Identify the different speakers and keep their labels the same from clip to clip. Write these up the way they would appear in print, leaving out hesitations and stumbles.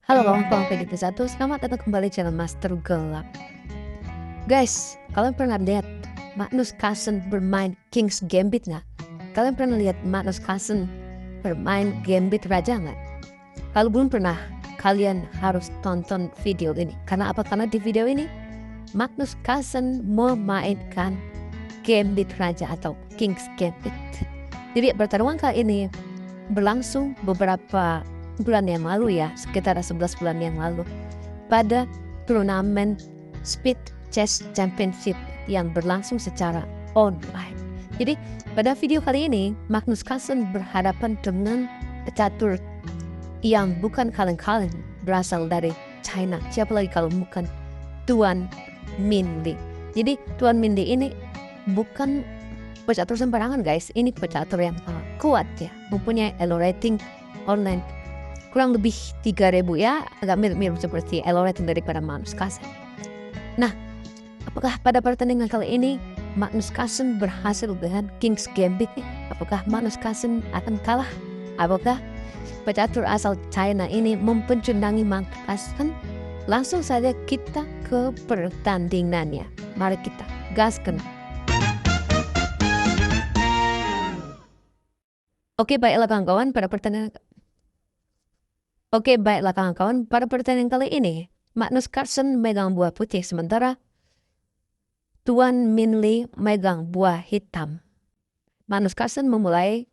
Speaker 1: Halo kawan-kawan PDT1, selamat datang kembali channel Master Gelap. Guys, kalian pernah lihat Magnus Carlsen bermain King's Gambit nggak? Kalian pernah lihat Magnus Carlsen bermain Gambit Raja nggak? Kalau belum pernah, kalian harus tonton video ini. Karena apa? Karena di video ini Magnus Carlsen memainkan Gambit Raja atau King's Gambit. Jadi pertarungan kali ini berlangsung beberapa bulan yang lalu ya, sekitar 11 bulan yang lalu pada turnamen Speed Chess Championship yang berlangsung secara online. Jadi pada video kali ini Magnus Carlsen berhadapan dengan pecatur yang bukan kaleng-kaleng, berasal dari China. Siapa lagi kalau bukan Tuan Minli. Jadi Tuan Minli ini bukan pecatur sembarangan guys, ini pecatur yang kuat ya, mempunyai elo rating online kurang lebih 3.000 ya, agak mirip-mirip seperti elo rating daripada Magnus Carlsen. Nah, apakah pada pertandingan kali ini Magnus Carlsen berhasil dengan King's Gambit? Apakah Magnus Carlsen akan kalah? Apakah pecatur asal China ini mempencundangi Magnus Carlsen? Langsung saja kita ke pertandingannya. Mari kita gaskan. Oke, baiklah kawan-kawan, pada pertandingan kali ini Magnus Carlsen megang buah putih, sementara Tuan Minli megang buah hitam. Magnus Carlsen memulai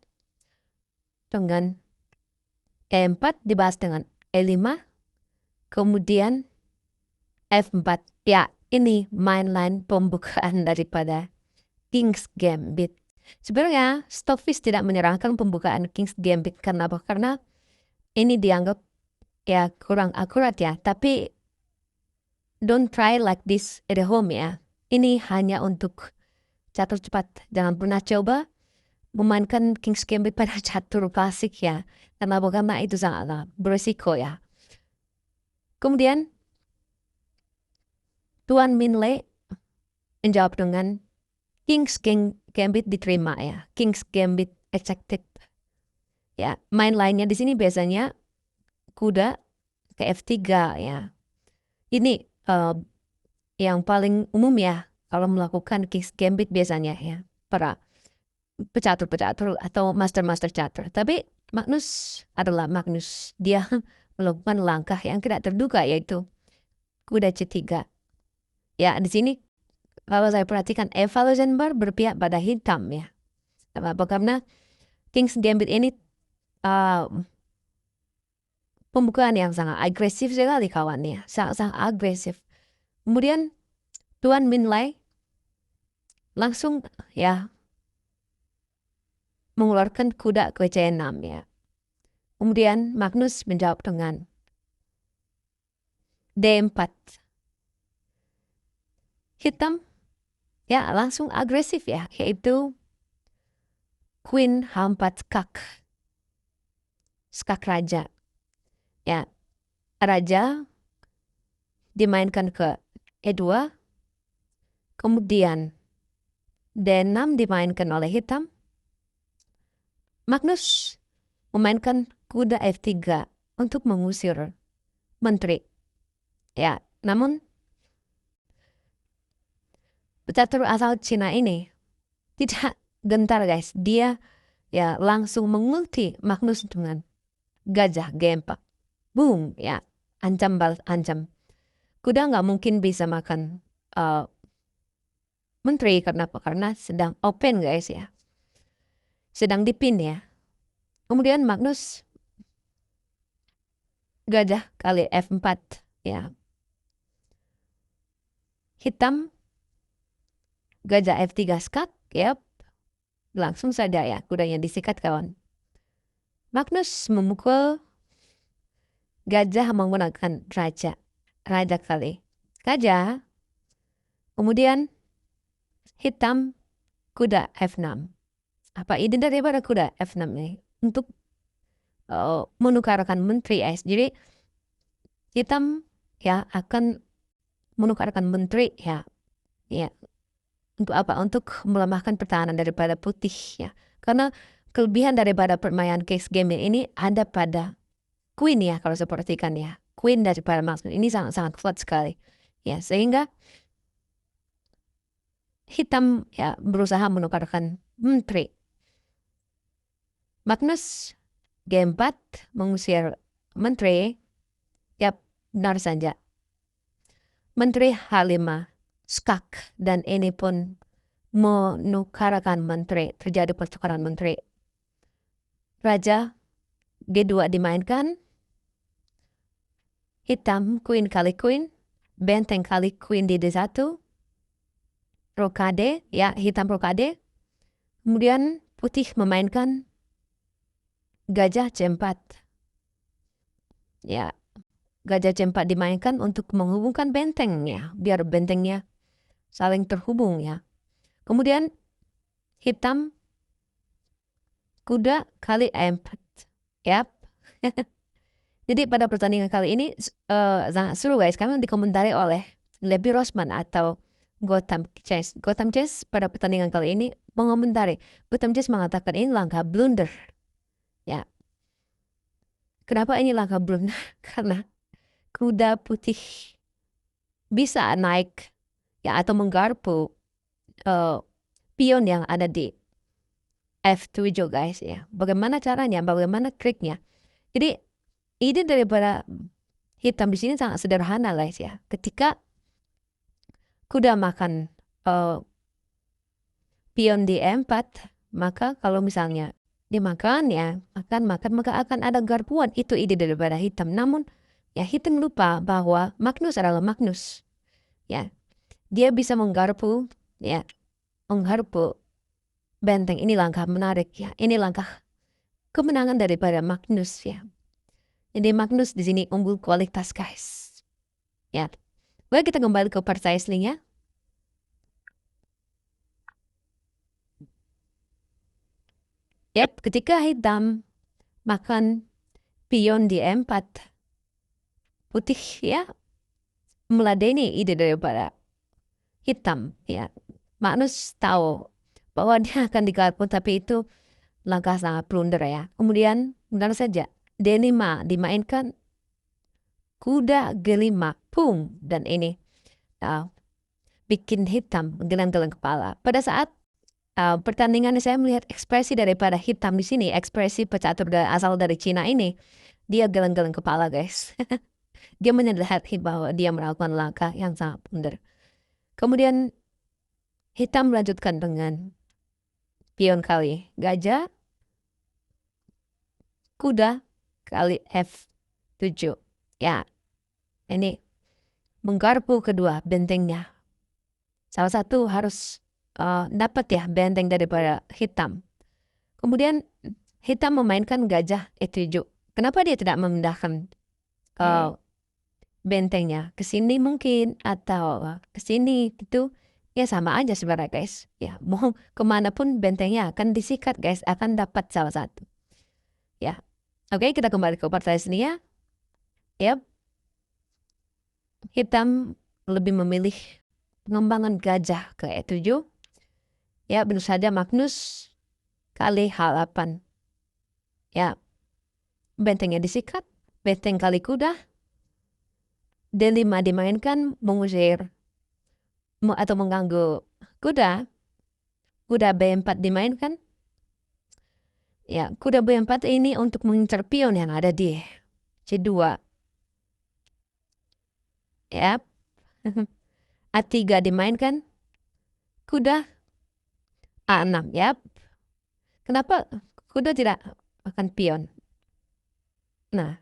Speaker 1: dengan E4 dibalas dengan E5, kemudian F4. Ya, ini main line pembukaan daripada King's Gambit. Sebenarnya Stockfish tidak menyerangkan pembukaan King's Gambit karena apa? Karena ini dianggap ya kurang akurat ya, tapi don't try like this at home ya. Ini hanya untuk catur cepat. Jangan pernah coba memainkan King's Gambit pada catur klasik ya, karena itu sangatlah berisiko ya. Kemudian Tuan Minli menjawab dengan King's Gambit diterima ya, King's Gambit accepted. Ya, main lainnya di sini biasanya kuda ke F3 ya. Ini yang paling umum ya kalau melakukan King's Gambit biasanya ya, para pecatur-pecatur atau master catur. Tapi Magnus, dia melakukan langkah yang tidak terduga, yaitu kuda C3. Ya, di sini kalau saya perhatikan Eva Luxemburg berpihak pada hitam ya. Apa? Karena King's Gambit ini pembukaan yang sangat agresif sekali kawannya, sangat agresif. Kemudian Tuan Minli langsung ya mengeluarkan kuda ke C6 ya. Kemudian Magnus menjawab dengan D4. Hitam ya langsung agresif ya, yaitu Queen H4 skak raja. Ya, raja dimainkan ke E2, kemudian D6 dimainkan oleh hitam. Magnus memainkan kuda F3 untuk mengusir menteri. Ya, namun pecatur asal Cina ini tidak gentar guys. Dia ya langsung mengulti Magnus dengan gajah G4. Boom, ya, ancam balas ancam. Kuda nggak mungkin bisa makan menteri karena apa? Karena sedang open guys ya, sedang dipin ya. Kemudian Magnus gajah kali F4 ya. Hitam gajah F3 skak, yep. Langsung saja ya kudanya disikat kawan. Magnus memukul gajah menggunakan raja kali gajah. Kemudian hitam kuda F6. Apa ide daripada kuda F6 ini? Untuk menukarkan menteri guys. Jadi hitam ya akan menukarkan menteri ya. Ya. Untuk apa? Untuk melemahkan pertahanan daripada putih ya. Karena kelebihan daripada permainan King's Gambit ini ada pada Queen ya, kalau saya perhatikan ya. queen daripada Magnus. Ini sangat-sangat kuat sekali. Ya, sehingga hitam ya berusaha menukarkan menteri. Magnus G4 mengusir menteri. Ya, benar saja. Menteri H5 skak, dan ini pun menukarkan menteri. Terjadi pertukaran menteri. Raja G2 dimainkan. Hitam queen kali queen. Benteng kali queen di D1. Rokade, ya hitam rokade. Kemudian putih memainkan gajah C4. Ya, gajah C4 dimainkan untuk menghubungkan bentengnya, biar bentengnya saling terhubung ya. Kemudian hitam kuda kali E4. Yap. Jadi pada pertandingan kali ini sangat seru guys, karena dikomentari oleh Levi Rosman atau Gotham Chess. Gotham Chess pada pertandingan kali ini mengomentari. Gotham Chess mengatakan ini langkah blunder. Ya. Kenapa ini langkah blunder? Karena kuda putih bisa naik ya atau menggarpu pion yang ada di F7 guys ya. Bagaimana caranya? Bagaimana triknya? Jadi ide daripada hitam di sini sangat sederhana guys ya. Ketika kuda makan pion di E4, maka kalau misalnya dimakan ya, makan maka akan ada garpuan. Itu ide daripada hitam. Namun ya hitam lupa bahwa Magnus adalah Magnus. Ya. Dia bisa menggarpu ya, menggarpu benteng. Ini langkah menarik ya. Ini langkah kemenangan daripada Magnus ya. Jadi Magnus di sini unggul kualitas guys. Ya. Baik, kita kembali ke partai aslinya. Yap, ketika hitam makan pion di E4, putih ya meladeni ide daripada hitam ya. Magnus tahu bahwa dia akan digarpu, tapi itu langkah sangat blunder ya. Kemudian benar saja D5 dimainkan, kuda G5 pung, dan ini bikin hitam geleng-geleng kepala. Pada saat pertandingan saya melihat ekspresi daripada hitam di sini, ekspresi pecatur asal dari Cina ini, dia geleng-geleng kepala guys. Dia menyadari bahwa dia melakukan langkah yang sangat blunder. Kemudian hitam melanjutkan dengan pion kali gajah, kuda kali F7. Ya, ini menggarpu kedua bentengnya. Salah satu harus dapat ya benteng daripada hitam. Kemudian hitam memainkan gajah E7. Kenapa dia tidak memindahkan bentengnya ke sini mungkin atau ke sini gitu? Ya sama aja sebenarnya guys. Ya mau kemanapun bentengnya akan disikat guys, akan dapat salah satu. Ya, oke, kita kembali ke partai sini ya. Yap, hitam lebih memilih pengembangan gajah ke E7. Ya, benar saja Magnus kali H8. Ya, bentengnya disikat, benteng kali kuda. D5 dimainkan mengusir atau mengganggu kuda. Kuda B4 dimainkan. Ya, kuda B4 ini untuk mengincar pion yang ada di C2. Ya, A3 dimainkan. Kuda A6, ya. Kenapa kuda tidak makan pion? Nah,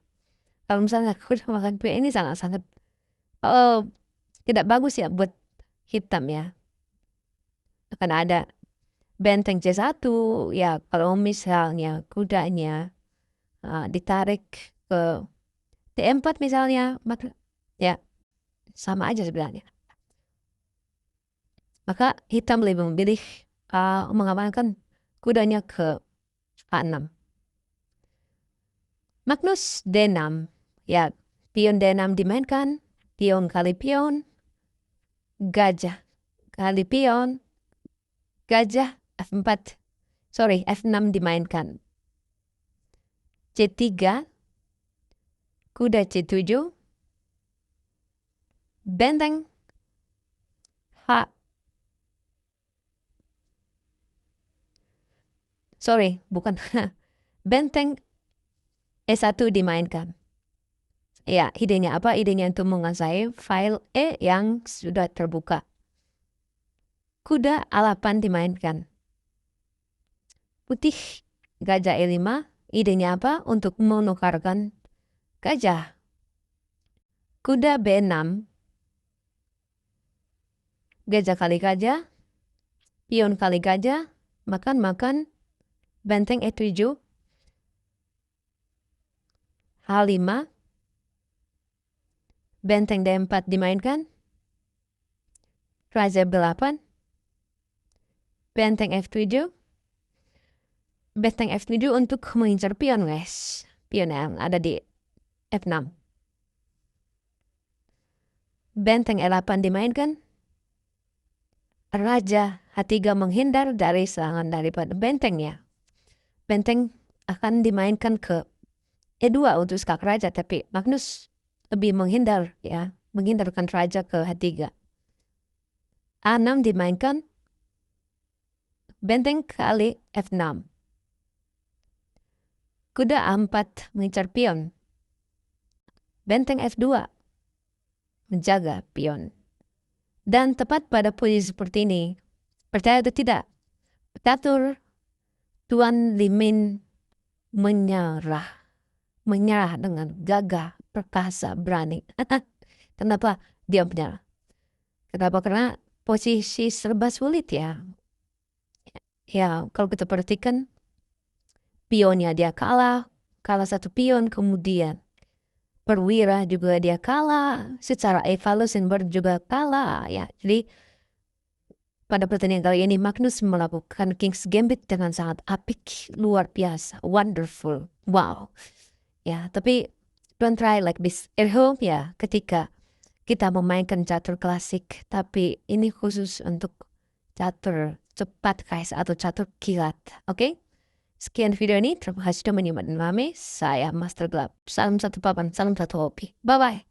Speaker 1: kalau misalnya kuda makan pion ini sangat-sangat tidak bagus ya buat hitam ya. Akan ada benteng C1 ya, kalau misalnya kudanya ditarik ke D4 misalnya, maka ya sama aja sebenarnya. Maka hitam lebih memilih mengamankan kudanya ke A6. Magnus D6. Ya, pion D6 dimainkan. Pion kali pion. Gajah kali pion. Gajah F4. Sorry, F6 dimainkan. C3. Kuda C7. Benteng H. Sorry, bukan. Benteng E1 dimainkan. Ya, idenya apa? Idenya untuk menguasai file E yang sudah terbuka. Kuda A8 dimainkan. Putih gajah E5. Idenya apa? Untuk menukarkan gajah. Kuda B6. Gajah kali gajah. Pion kali gajah. Makan. Benteng E7. H5. Benteng D4 dimainkan. Raja B8. Benteng F7. Benteng F7 untuk mengincar pion, guys. Pion yang ada di F6. Benteng E8 dimainkan. Raja H3 menghindar dari serangan daripada bentengnya. Benteng akan dimainkan ke E2 untuk skak raja, tapi Magnus lebih menghindar, ya, menghindarkan raja ke H3. A6 dimainkan. Benteng kali F6. Kuda A4 mengincar pion. Benteng F2 menjaga pion. Dan tepat pada posisi seperti ini, percaya atau tidak, Catur Tuan Limin menyerah dengan gagah, perkasa, berani. Kenapa dia menyerah? Kenapa? Karena posisi serba sulit, ya. Ya, kalau kita perhatikan, pionnya dia kalah satu pion, kemudian perwira juga dia kalah, secara evaluasi juga kalah, ya. Jadi pada pertandingan kali ini Magnus melakukan King's Gambit dengan sangat apik, luar biasa, wonderful, wow. Ya, tapi don't try like this at home, ya, ketika kita memainkan catur klasik, tapi ini khusus untuk catur cepat, guys, atau catur kilat, oke? Sekian video ini, terima kasih sudah menyimak dan memahami. Saya Master Gelap. Salam satu papan, salam satu hobi. Bye-bye.